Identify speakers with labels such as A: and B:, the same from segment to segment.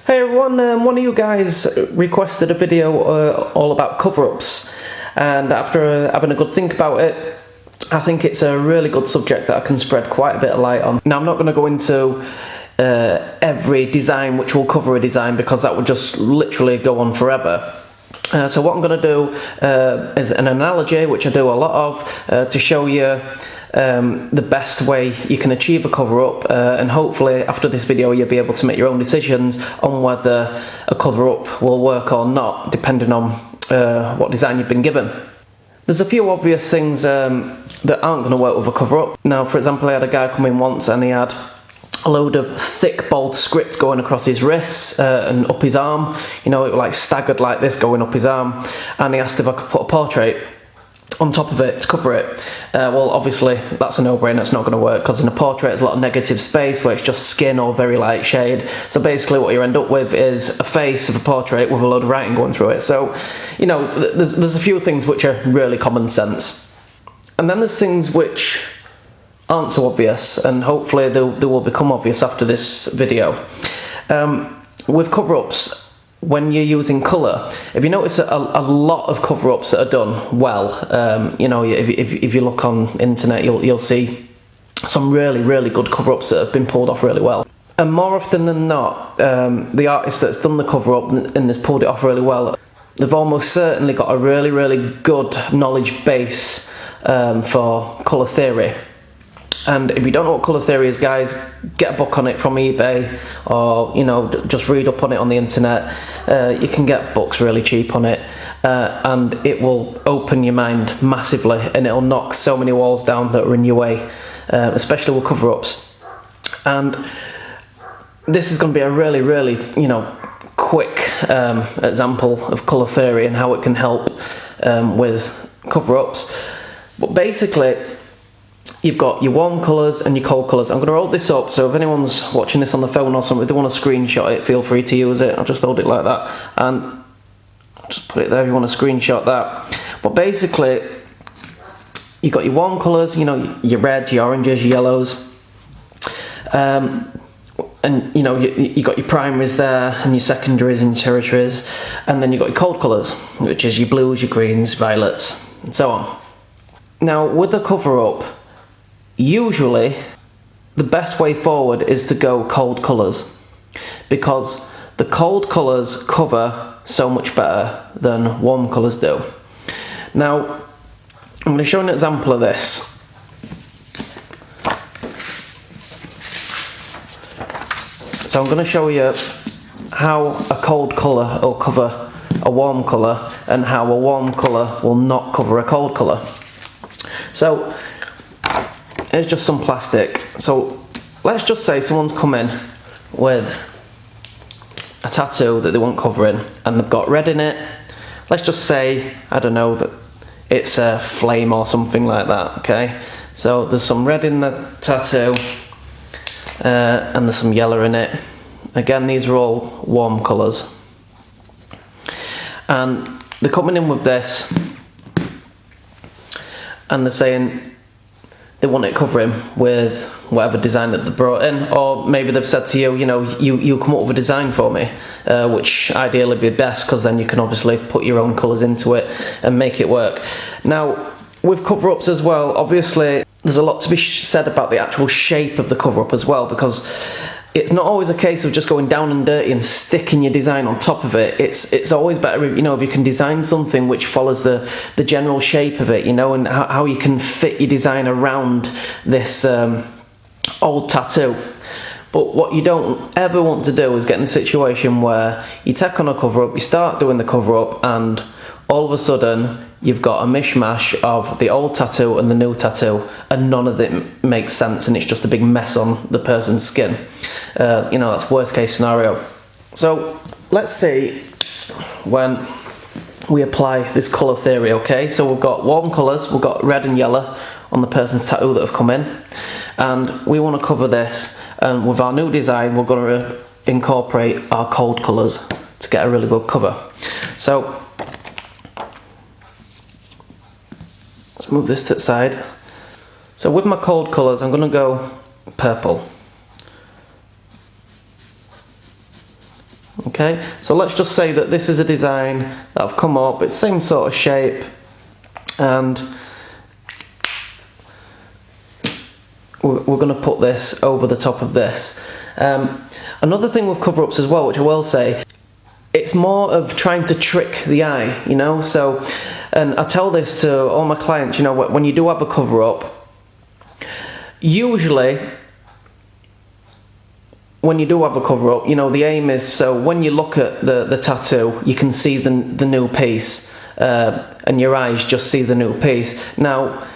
A: Hey everyone, one of you guys requested a video all about cover-ups, and after having a good think about it, I think it's a really good subject that I can spread quite a bit of light on. Now, I'm not going to go into every design which will cover a design, because that would just literally go on forever. So what I'm going to do is an analogy, which I do a lot of, to show you the best way you can achieve a cover-up, and hopefully after this video you'll be able to make your own decisions on whether a cover-up will work or not, depending on what design you've been given. There's a few obvious things that aren't going to work with a cover-up. Now, for example, I had a guy come in once and he had a load of thick bold script going across his wrists and up his arm. You know, it was like staggered like this going up his arm, and he asked if I could put a portrait on top of it to cover it. Well, obviously that's a no-brainer. It's not going to work, because in a portrait there's a lot of negative space where it's just skin or very light shade. So basically what you end up with is a face of a portrait with a load of writing going through it. So, you know, there's a few things which are really common sense, and then there's things which aren't so obvious, and hopefully they will become obvious after this video. With cover-ups, when you're using colour, if you notice a lot of cover-ups that are done well, you know, if you look on internet, you'll see some really good cover-ups that have been pulled off really well. And more often than not, the artist that's done the cover-up and has pulled it off really well, they've almost certainly got a really good knowledge base for colour theory. And if you don't know what colour theory is, guys, get a book on it from eBay, or, you know, just read up on it on the internet. You can get books really cheap on it, and it will open your mind massively, and it'll knock so many walls down that are in your way, especially with cover-ups. And this is going to be a really, you know, quick example of colour theory and how it can help with cover-ups. But basically, you've got your warm colours and your cold colours. I'm going to hold this up, so if anyone's watching this on the phone or something, if they want to screenshot it, feel free to use it. I'll just hold it like that, and just put it there if you want to screenshot that. But basically, you've got your warm colours, you know, your reds, your oranges, your yellows, and you know, you got your primaries there, and your secondaries and tertiaries, and then you've got your cold colours, which is your blues, your greens, violets, and so on. Now, with a cover-up, usually the best way forward is to go cold colours, because the cold colours cover so much better than warm colours do. Now, I'm going to show an example of this. So I'm going to show you how a cold colour will cover a warm colour, and how a warm colour will not cover a cold colour. So here's just some plastic. So let's just say someone's come in with a tattoo that they want covering, and they've got red in it. Let's just say, I don't know, that it's a flame or something like that, okay? So there's some red in the tattoo, and there's some yellow in it. Again, these are all warm colours. And they're coming in with this, and they're saying they want it covering with whatever design that they brought in, or maybe they've said to you, you know, you come up with a design for me, which ideally would be best, because then you can obviously put your own colours into it and make it work. Now, with cover-ups as well, obviously there's a lot to be said about the actual shape of the cover-up as well, because it's not always a case of just going down and dirty and sticking your design on top of it. It's always better, you know, if you can design something which follows the general shape of it, you know, and how you can fit your design around this old tattoo. But what you don't ever want to do is get in a situation where you take on a cover-up, you start doing the cover-up, and all of a sudden you've got a mishmash of the old tattoo and the new tattoo, and none of it makes sense, and it's just a big mess on the person's skin. You know, that's worst case scenario. So let's see when we apply this colour theory, okay? So we've got warm colours, we've got red and yellow on the person's tattoo that have come in, and we want to cover this, and with our new design we're going to incorporate our cold colours to get a really good cover. So let's move this to the side. So with my cold colours, I'm going to go purple. Okay, so let's just say that this is a design that I've come up, it's the same sort of shape, and we're going to put this over the top of this. Another thing with cover-ups as well, which I will say, it's more of trying to trick the eye, you know. So, and I tell this to all my clients, you know, when you do have a cover-up, usually when you do have a cover-up, you know, the aim is so when you look at the tattoo, you can see the new piece, and your eyes just see the new piece. Now,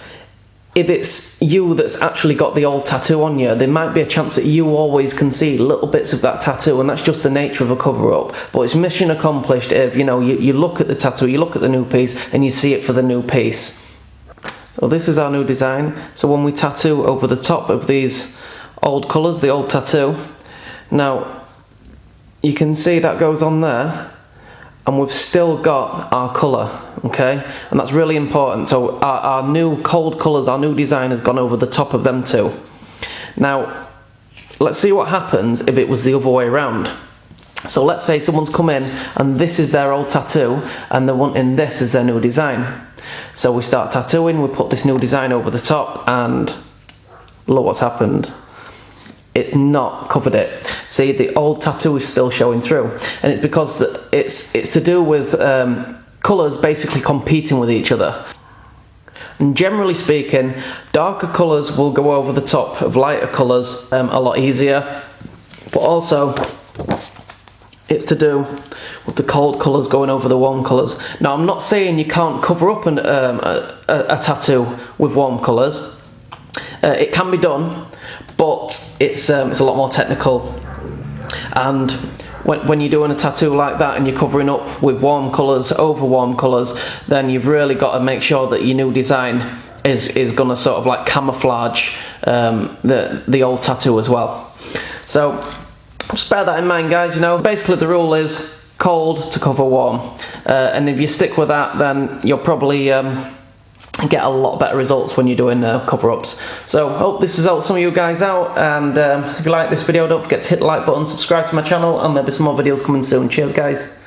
A: if it's you that's actually got the old tattoo on you, there might be a chance that you always can see little bits of that tattoo, and that's just the nature of a cover-up. But it's mission accomplished if, you know, you look at the tattoo, you look at the new piece, and you see it for the new piece. So this is our new design. So when we tattoo over the top of these old colours, the old tattoo, now you can see that goes on there, and we've still got our colour, okay? And that's really important. So our new cold colours, our new design has gone over the top of them too. Now, let's see what happens if it was the other way around. So let's say someone's come in and this is their old tattoo and they're wanting this as their new design. So we start tattooing, we put this new design over the top, and look what's happened. It's not covered it. See, the old tattoo is still showing through, and it's because it's to do with colours basically competing with each other. And generally speaking, darker colours will go over the top of lighter colours a lot easier, but also it's to do with the cold colours going over the warm colours. Now, I'm not saying you can't cover up a tattoo with warm colours. It can be done, but it's a lot more technical. And when you're doing a tattoo like that and you're covering up with warm colours over warm colours, then you've really got to make sure that your new design is going to sort of like camouflage the old tattoo as well. So just bear that in mind, guys. You know, basically the rule is cold to cover warm, and if you stick with that, then you'll probably get a lot better results when you're doing cover-ups. So hope this has helped some of you guys out, and if you like this video, don't forget to hit the like button, subscribe to my channel, and there'll be some more videos coming soon. Cheers, guys.